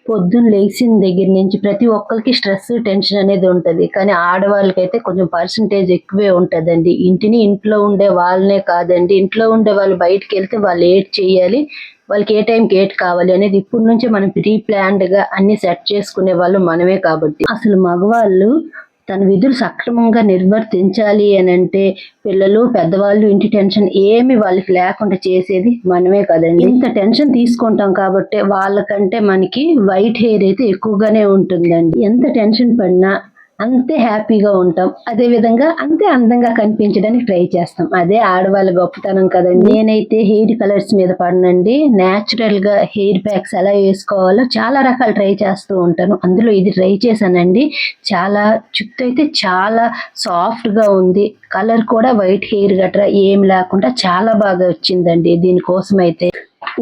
పొద్దున్న లేచిన దగ్గర నుంచి ప్రతి ఒక్కరికి స్ట్రెస్ టెన్షన్ అనేది ఉంటుంది. కానీ ఆడవాళ్ళకైతే కొంచెం పర్సంటేజ్ ఎక్కువే ఉంటుందండి. ఇంట్లో ఉండే వాళ్ళనే కాదండి, ఇంట్లో ఉండే వాళ్ళు బయటికి వెళ్తే వాళ్ళు ఏటి చేయాలి, వాళ్ళకి ఏ టైంకి ఏటి కావాలి అనేది ఇప్పటి నుంచే మనం ప్రీ ప్లాన్డ్గా అన్ని సెట్ చేసుకునే వాళ్ళు మనమే. కాబట్టి అసలు మగవాళ్ళు తన విధులు సక్రమంగా నిర్వర్తించాలి అని అంటే పిల్లలు పెద్దవాళ్ళు ఇంటి టెన్షన్ ఏమి వాళ్ళకి లేకుండా చేసేది మనమే కదండి. ఇంత టెన్షన్ తీసుకుంటాం కాబట్టి వాళ్ళకంటే మనకి వైట్ హెయిర్ అయితే ఎక్కువగానే ఉంటుందండి. ఎంత టెన్షన్ పడినా అంతే హ్యాపీగా ఉంటాం, అదే విధంగా అంతే అందంగా కనిపించడానికి ట్రై చేస్తాం. అదే ఆడవాళ్ళ గొప్పతనం కదండి. నేనైతే హెయిర్ కలర్స్ మీద పడనండి, న్యాచురల్ గా హెయిర్ ప్యాక్స్ ఎలా వేసుకోవాలో చాలా రకాలు ట్రై చేస్తూ ఉంటాను. అందులో ఇది ట్రై చేశానండి. చాలా జుట్టు అయితే చాలా సాఫ్ట్ గా ఉంది, కలర్ కూడా వైట్ హెయిర్ గట్రా ఏం లేకుండా చాలా బాగా వచ్చిందండి. దీనికోసం అయితే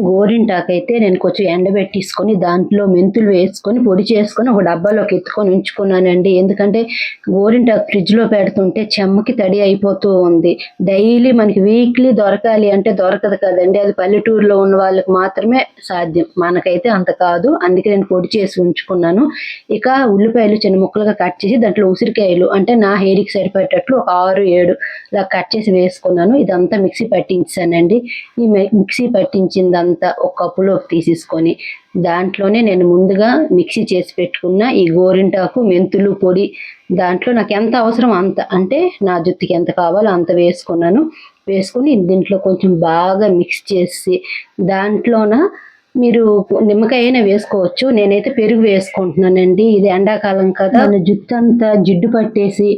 గోరింటాకు అయితే నేను కొంచెం ఎండబెట్టేసుకొని దాంట్లో మెంతులు వేసుకొని పొడి చేసుకొని ఒక డబ్బాలోకి ఎత్తుకొని ఉంచుకున్నానండి. ఎందుకంటే గోరింటాకు ఫ్రిడ్జ్లో పెడుతుంటే చెమ్మకి తడి అయిపోతూ ఉంది. డైలీ మనకి వీక్లీ దొరకాలి అంటే దొరకదు కదండి, అది పల్లెటూరులో ఉన్న వాళ్ళకి మాత్రమే సాధ్యం, మనకైతే అంత కాదు. అందుకే నేను పొడి చేసి ఉంచుకున్నాను. ఇక ఉల్లిపాయలు చిన్న ముక్కలుగా కట్ చేసి దాంట్లో ఉసిరికాయలు అంటే నా హెయిర్కి సరిపోయేటట్లు ఒక 6-7 ఇలా కట్ చేసి వేసుకున్నాను. ఇదంతా మిక్సీ పట్టించానండి. ఈ మిక్సీ పట్టించిందంతా ఒక కప్పులోకి తీసేసుకొని దాంట్లోనే నేను ముందుగా మిక్సీ చేసి పెట్టుకున్న ఈ గోరింటాకు మెంతులు పొడి దాంట్లో నాకు ఎంత అవసరం అంత, అంటే నా జుట్టుకి ఎంత కావాలో అంత వేసుకున్నాను. వేసుకుని దీంట్లో కొంచెం బాగా మిక్స్ చేసి దాంట్లోన మీరు నిమ్మకాయ అయినా వేసుకోవచ్చు, నేనైతే పెరుగు వేసుకుంటున్నానండి. ఇది ఎండాకాలం కదా, మన జుట్టు అంతా జిడ్డు పట్టేసి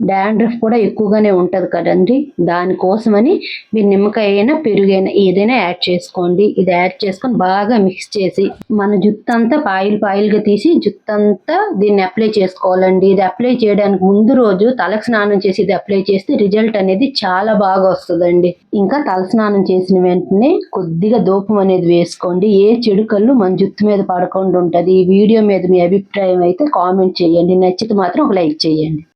డాండ్రఫ్ కూడా ఎక్కువగానే ఉంటుంది కదండి, దానికోసమని మీరు నిమ్మకాయ అయినా పెరుగైనా ఏదైనా యాడ్ చేసుకోండి. ఇది యాడ్ చేసుకొని బాగా మిక్స్ చేసి మన జుట్టు అంతా పాయిలుగా తీసి జుట్టు అంతా దీన్ని అప్లై చేసుకోవాలండి. ఇది అప్లై చేయడానికి ముందు రోజు తలకు స్నానం చేసి ఇది అప్లై చేస్తే రిజల్ట్ అనేది చాలా బాగా వస్తుందండి. ఇంకా తల స్నానం చేసిన వెంటనే కొద్దిగా ధూపం అనేది వేసుకోండి, ఏ చెడు కళ్ళు మన జుట్టు మీద పడకుండా ఉంటుంది. ఈ వీడియో మీద మీ అభిప్రాయం అయితే కామెంట్ చేయండి, నచ్చితే మాత్రం ఒక లైక్ చేయండి.